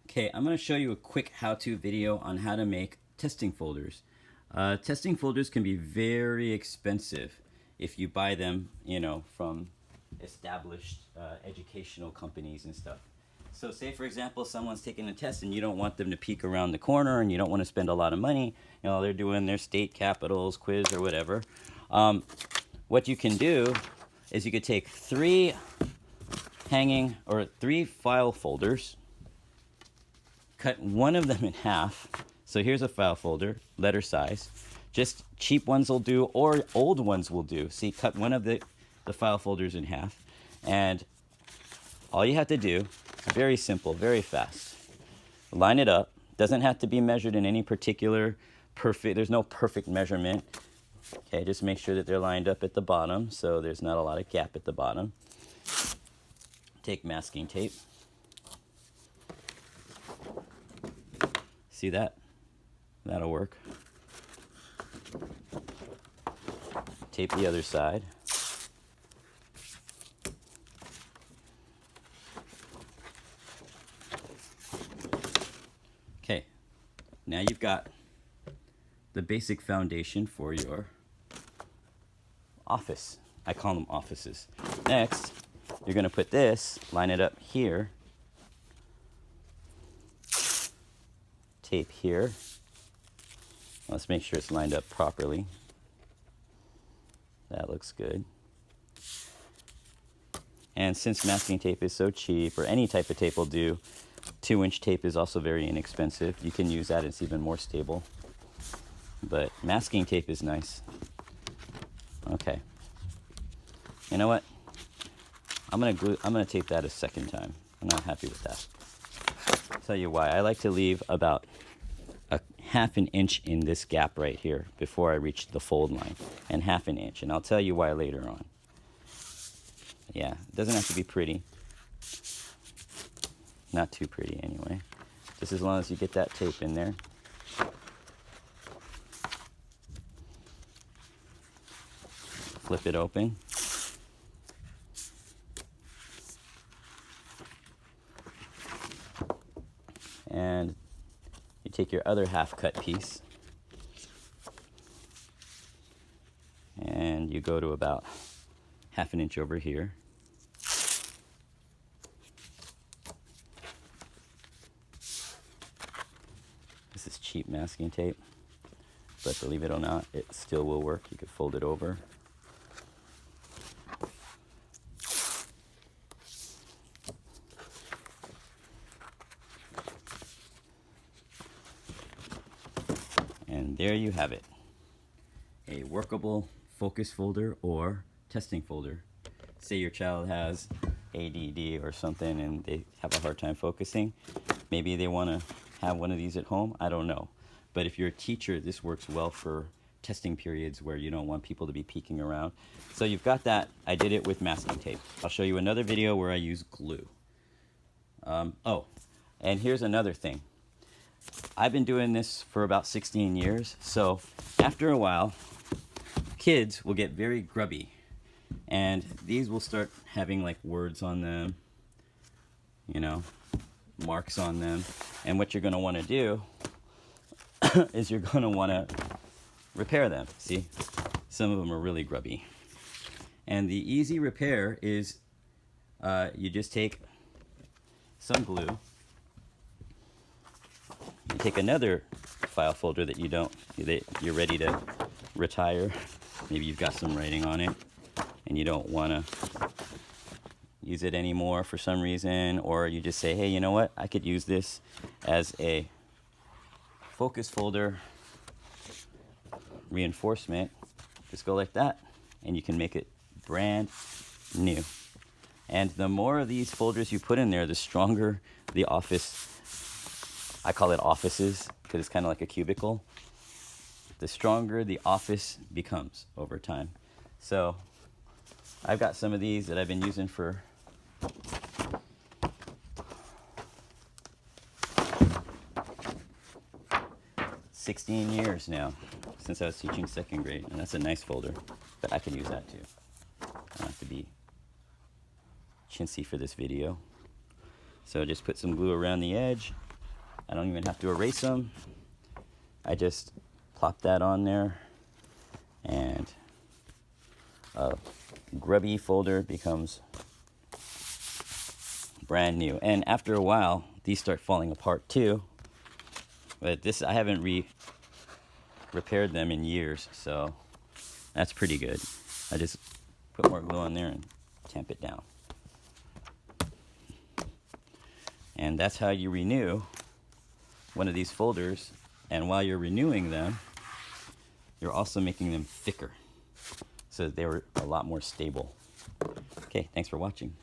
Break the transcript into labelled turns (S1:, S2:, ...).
S1: Okay, I'm going to show you a quick how-to video on how to make testing folders. Testing folders can be very expensive if you buy them, from established educational companies and stuff. So say, for example, someone's taking a test and you don't want them to peek around the corner and you don't want to spend a lot of money. They're doing their state capitals quiz or whatever. What you can do is you could take three file folders, cut one of them in half. So here's a file folder, letter size. Just cheap ones will do, or old ones will do. See, cut one of the file folders in half. And all you have to do, very simple, very fast. Line it up. Doesn't have to be measured in any particular perfect, there's no perfect measurement. Okay, just make sure that they're lined up at the bottom so there's not a lot of gap at the bottom. Take masking tape. See that? That'll work. Tape the other side. Okay, now you've got the basic foundation for your office. I call them offices. Next, you're going to put this, line it up here, tape here. Let's make sure it's lined up properly. That looks good. And since masking tape is so cheap, or any type of tape will do, 2-inch tape is also very inexpensive. You can use that, it's even more stable. But masking tape is nice. Okay. You know what? I'm gonna tape that a second time. I'm not happy with that. I'll tell you why. I like to leave about a ½ an inch in this gap right here before I reach the fold line, and ½ an inch, and I'll tell you why later on. Yeah, it doesn't have to be pretty. Not too pretty anyway. Just as long as you get that tape in there. Flip it open. And you take your other half-cut piece and you go to about ½ an inch over here. This is cheap masking tape, but believe it or not, it still will work. You could fold it over. And there you have it. A workable focus folder or testing folder. Say your child has ADD or something and they have a hard time focusing. Maybe they want to have one of these at home. I don't know. But if you're a teacher, this works well for testing periods where you don't want people to be peeking around. So you've got that. I did it with masking tape. I'll show you another video where I use glue. And here's another thing. I've been doing this for about 16 years, so after a while, kids will get very grubby, and these will start having like words on them, marks on them, and what you're going to want to do is you're going to want to repair them. See, some of them are really grubby, and the easy repair is you just take some glue. You take another file folder that you're ready to retire. Maybe you've got some writing on it and you don't want to use it anymore for some reason, or you just say, hey, you know what? I could use this as a focus folder reinforcement. Just go like that and you can make it brand new. And the more of these folders you put in there, the stronger the office. I call it offices because it's kind of like a cubicle. The stronger the office becomes over time. So I've got some of these that I've been using for $16 years now, since I was teaching second grade, and that's a nice folder, but I can use that too. I don't have to be chintzy for this video. So just put some glue around the edge, I don't even have to erase them. I just plop that on there, and a grubby folder becomes brand new. And after a while, these start falling apart too. But this, I haven't repaired them in years, so that's pretty good. I just put more glue on there and tamp it down. And that's how you renew one of these folders. And while you're renewing them, you're also making them thicker, so that they were a lot more stable. Okay, thanks for watching.